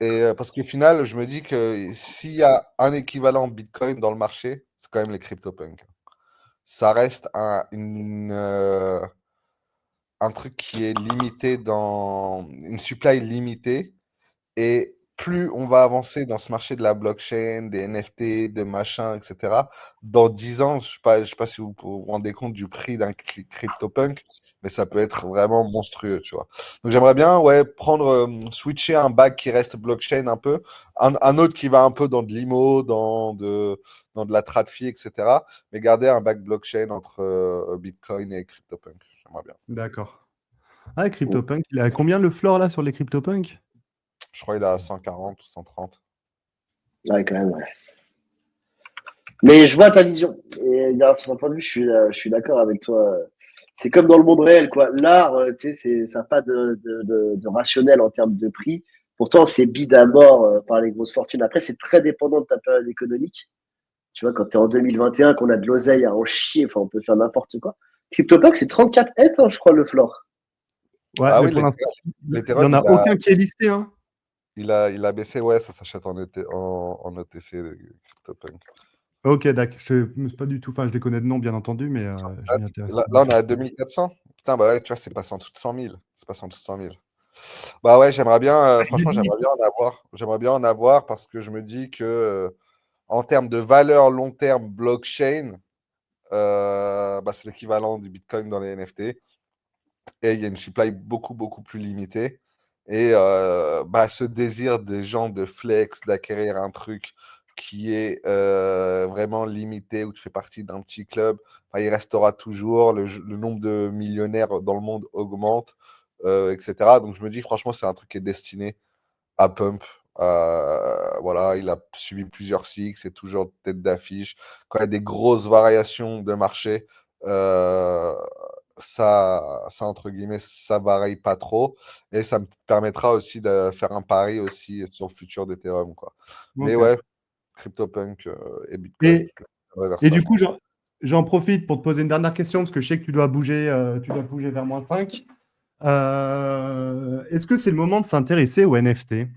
Et, parce qu'au final, je me dis que s'il y a un équivalent Bitcoin dans le marché, c'est quand même les CryptoPunks. Ça reste un truc qui est limité dans une supply limitée. Et plus on va avancer dans ce marché de la blockchain, des NFT, de machin, etc., dans 10 ans, je sais pas si vous rendez compte du prix d'un CryptoPunk, mais ça peut être vraiment monstrueux, tu vois. Donc j'aimerais bien, ouais, switcher un back qui reste blockchain un peu, un autre qui va un peu dans de l'IMO, dans de la TradFi, etc., mais garder un back blockchain entre Bitcoin et CryptoPunk. J'aimerais bien. D'accord. Ah, CryptoPunk, il est à combien le floor là sur les CryptoPunk? Je crois qu'il est à 140 ou 130. Ouais, quand même, ouais. Mais je vois ta vision. Et d'un certain point de vue, je suis d'accord avec toi. C'est comme dans le monde réel, quoi. L'art, tu sais, ça n'a pas de rationnel en termes de prix. Pourtant, c'est bid à mort par les grosses fortunes. Après, c'est très dépendant de ta période économique. Tu vois, quand tu es en 2021, qu'on a de l'oseille à en chier, enfin, on peut faire n'importe quoi. CryptoPunk, c'est 34 ETH, hein, je crois, le floor. Ouais, Ah mais oui, pour l'instant, il n'y l'Ethereum, en a aucun qui est listé, hein. il a baissé, ouais, ça s'achète en OTC, les CryptoPunk. Ok, d'accord. C'est pas du tout. Enfin, je les connais de nom, bien entendu, mais je Là, m'y intéresse pas là, du on est tout. à 2400. Putain, bah ouais, tu vois, c'est passé en dessous de 100 000. C'est passé en dessous de 100 000. Bah ouais, j'aimerais bien, franchement, j'aimerais bien en avoir. J'aimerais bien en avoir parce que je me dis que, en termes de valeur long terme blockchain, c'est l'équivalent du Bitcoin dans les NFT. Et il y a une supply beaucoup, beaucoup plus limitée. Et ce désir des gens de flex, d'acquérir un truc qui est vraiment limité, où tu fais partie d'un petit club, enfin, il restera toujours, le nombre de millionnaires dans le monde augmente, etc. Donc je me dis, franchement, c'est un truc qui est destiné à pump. Voilà, il a subi plusieurs cycles, c'est toujours tête d'affiche. Quand il y a des grosses variations de marché, euh, entre guillemets, ça varie pas trop. Et ça me permettra aussi de faire un pari aussi sur le futur d'Ethereum, quoi. Mais Ok. ouais, CryptoPunk et Bitcoin, Et, je vais vers et ça, du je coup, pense. j'en profite pour te poser une dernière question, parce que je sais que tu dois bouger vers -5. Est-ce que c'est le moment de s'intéresser aux NFT?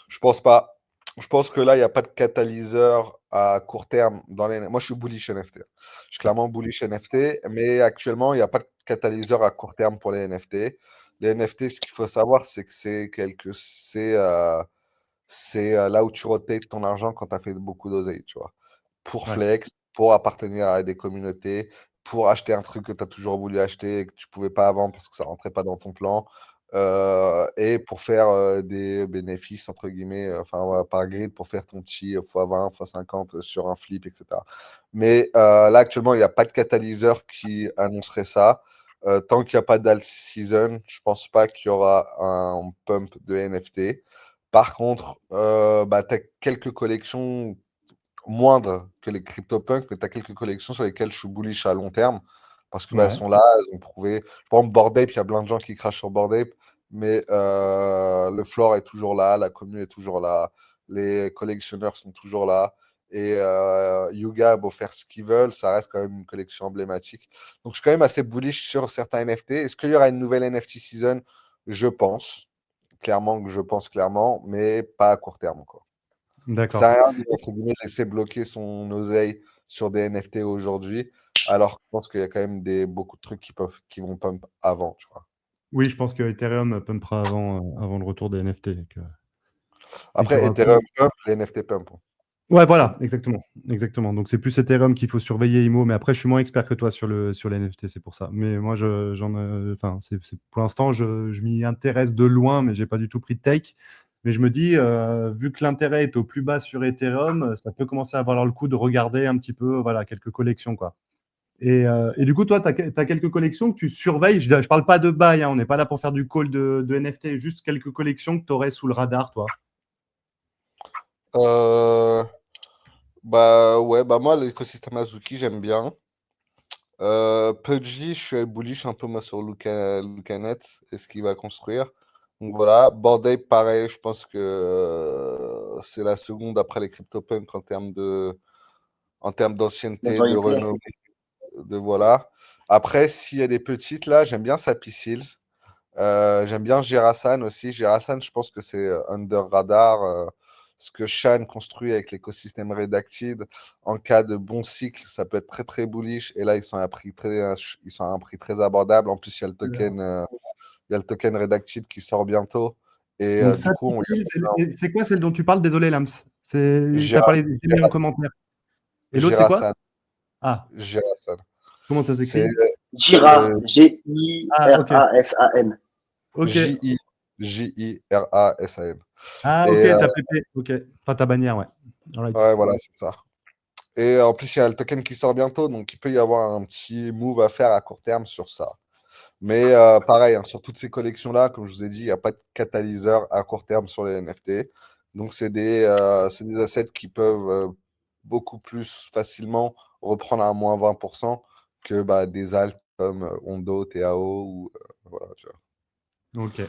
Je pense pas. Je pense que là, il n'y a pas de catalyseur à court terme dans les. Moi, je suis bullish NFT. Je suis clairement bullish NFT, mais actuellement, il n'y a pas de catalyseur à court terme pour les NFT. Les NFT, ce qu'il faut savoir, c'est que c'est là où tu rotates ton argent quand tu as fait beaucoup d'oseille, tu vois. Pour Ouais. flex, pour appartenir à des communautés, pour acheter un truc que tu as toujours voulu acheter et que tu pouvais pas avant parce que ça rentrait pas dans ton plan, et pour faire des bénéfices, entre guillemets, enfin, voilà, par grid, pour faire ton petit x20, x50 sur un flip, etc. Mais là, actuellement, il n'y a pas de catalyseur qui annoncerait ça. Tant qu'il n'y a pas d'alt season, je pense pas qu'il y aura un pump de NFT. Par contre, tu as quelques collections moindres que les CryptoPunks, mais tu as quelques collections sur lesquelles je suis bullish à long terme parce que elles Ouais. sont là, elles ont prouvé. Par exemple, Bored Ape, il y a plein de gens qui crachent sur Bored Ape, mais le floor est toujours là, la commune est toujours là, les collectionneurs sont toujours là. Et Yuga a beau faire ce qu'ils veulent, ça reste quand même une collection emblématique. Donc je suis quand même assez bullish sur certains NFT. Est-ce qu'il y aura une nouvelle NFT season? Je pense. Clairement que je pense clairement, mais pas à court terme encore. Ça D'accord. a rien de, entre guillemets, laisser bloquer son oseille sur des NFT aujourd'hui, alors que je pense qu'il y a quand même beaucoup de trucs qui vont pump avant, tu vois. Oui, je pense que Ethereum pumpera avant le retour des NFT. Et qu'il y Après, aura Ethereum pump, les NFT pump. Ouais, voilà, exactement. Exactement. Donc, c'est plus Ethereum qu'il faut surveiller, IMO. Mais après, je suis moins expert que toi sur sur les NFT, c'est pour ça. Mais moi, enfin, pour l'instant, je m'y intéresse de loin, mais j'ai pas du tout pris de take. Mais je me dis, vu que l'intérêt est au plus bas sur Ethereum, ça peut commencer à valoir le coup de regarder un petit peu, voilà, quelques collections, quoi. Et du coup, toi, tu as quelques collections que tu surveilles. Je parle pas de bail, hein, on n'est pas là pour faire du call de NFT, juste quelques collections que tu aurais sous le radar, toi. Euh, Bah ouais, bah moi, l'écosystème Azuki, j'aime bien. Pudgy, je suis bullish un peu moi sur Lucanet et ce qu'il va construire. Donc voilà, Bored Ape, pareil, je pense que c'est la seconde après les CryptoPunk en termes d'ancienneté, de Notoriété. renommée, de voilà. Après, s'il y a des petites là, j'aime bien Sappy Seals. J'aime bien Gerasan aussi. Gerasan, je pense que c'est under radar. Ce que Shan construit avec l'écosystème Redacted, en cas de bon cycle, ça peut être très très bullish. Et là, ils sont à un prix très abordable. En plus, il y a le token Redacted qui sort bientôt. Et Donc, du ça, coup, on c'est quoi celle dont tu parles? Désolé, Lams. T'as Gera- parlé, j'ai mis en commentaire. Et l'autre, c'est quoi? Gerasan. Ah, Gerasan. comment ça C'est s'écrit? Jira, euh, Ah, ok. Jirasan. Ok. J-I, Jirasan. Ah, ok, Et ta PP. Ok. Enfin, ta bannière, ouais. All right. ouais, voilà, c'est ça. Et en plus, il y a le token qui sort bientôt, donc il peut y avoir un petit move à faire à court terme sur ça. Mais pareil, hein, sur toutes ces collections-là, comme je vous ai dit, il n'y a pas de catalyseur à court terme sur les NFT. Donc, c'est des assets qui peuvent beaucoup plus facilement reprendre à moins 20% que bah, des alts comme Ondo, TAO ou voilà, tu vois. Ok.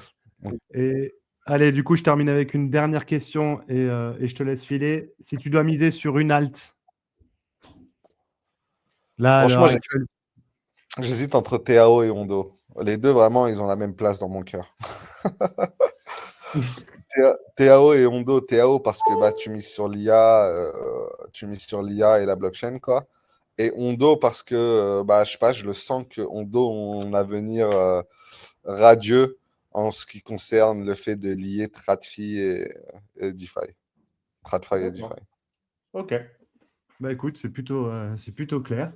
Donc, Et allez, du coup, je termine avec une dernière question et je te laisse filer. Si tu dois miser sur une alt, là, à l'heure franchement, actuelle. j'hésite entre TAO et Ondo. Les deux, vraiment, ils ont la même place dans mon cœur. TAO et Ondo, TAO parce que bah, tu mises sur l'IA et la blockchain, quoi. Et Ondo parce que, bah, je sais pas, je le sens que Ondo a un avenir radieux en ce qui concerne le fait de lier TradFi et DeFi. TradFi et DeFi. D'accord. Ok. Bah écoute, c'est plutôt clair.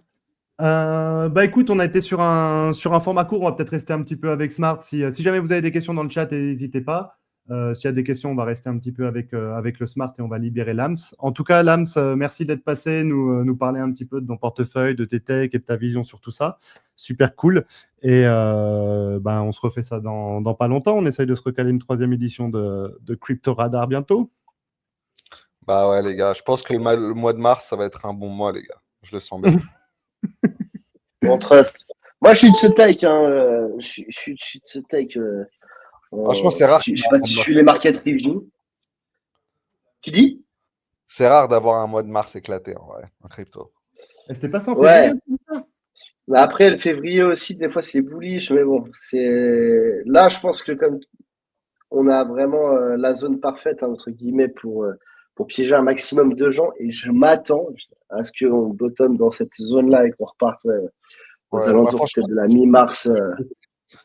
Bah écoute, on a été sur un format court, on va peut-être rester un petit peu avec Smart. Si jamais vous avez des questions dans le chat, n'hésitez pas. S'il y a des questions, on va rester un petit peu avec le Smart et on va libérer Lams. En tout cas, Lams, merci d'être passé, nous parler un petit peu de ton portefeuille, de tes techs et de ta vision sur tout ça. Super cool. Et bah, on se refait ça dans pas longtemps. On essaye de se recaler une 3e édition de Crypto Radar bientôt. Bah ouais, les gars, je pense que le mois de mars, ça va être un bon mois, les gars. Je le sens bien. On trust. Moi, je suis de ce take. Hein, je suis de ce take. Franchement, c'est rare. Je sais pas si je suis les market reviews. Tu dis? C'est rare d'avoir un mois de mars éclaté, en vrai, en crypto. Et c'était pas ça en février? Ouais. Mais après, le février aussi, des fois, c'est bullish. Mais bon, là, je pense que comme on a vraiment la zone parfaite, hein, entre guillemets, pour piéger un maximum de gens. Et je m'attends à ce qu'on bottom dans cette zone-là et qu'on reparte aux Ouais, bah alentours franchement, peut-être de la mi-mars.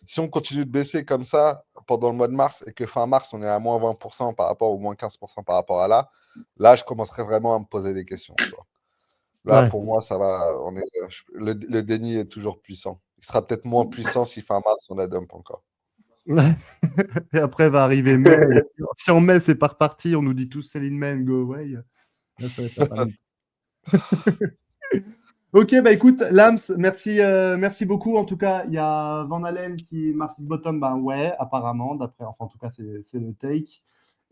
si on continue de baisser comme ça pendant le mois de mars et que fin mars, on est à moins 20% par rapport ou moins 15% par rapport à là, je commencerai vraiment à me poser des questions. Tu vois. Là, Ouais. pour moi, ça va. Le déni est toujours puissant. Il sera peut-être moins puissant si fin mars, on la dump encore. Et après va arriver mai. Et si en mai, c'est pas reparti, on nous dit tous Céline Man, go away. Là, ça va être la panique. Ok, bah écoute, Lams, merci beaucoup. En tout cas, il y a Van Allen qui marque bottom, ben ouais, apparemment, d'après, enfin en tout cas, c'est le take.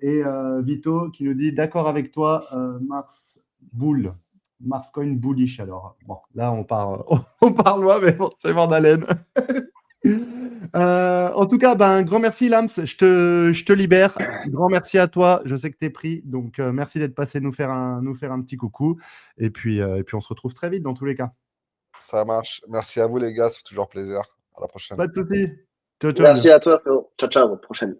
Et Vito qui nous dit d'accord avec toi, Mars Bull. Mars Coin bullish alors. Bon, là on part loin, mais bon, c'est Van Allen. En tout cas, ben, grand merci Lams, je te libère. Grand merci à toi, je sais que tu es pris, donc merci d'être passé nous faire un petit coucou. Et puis on se retrouve très vite dans tous les cas. Ça marche. Merci à vous, les gars. Ça fait toujours plaisir. À la prochaine. Pas de soucis. Ciao, ciao. Merci à toi, frérot. Ciao, ciao. À la prochaine.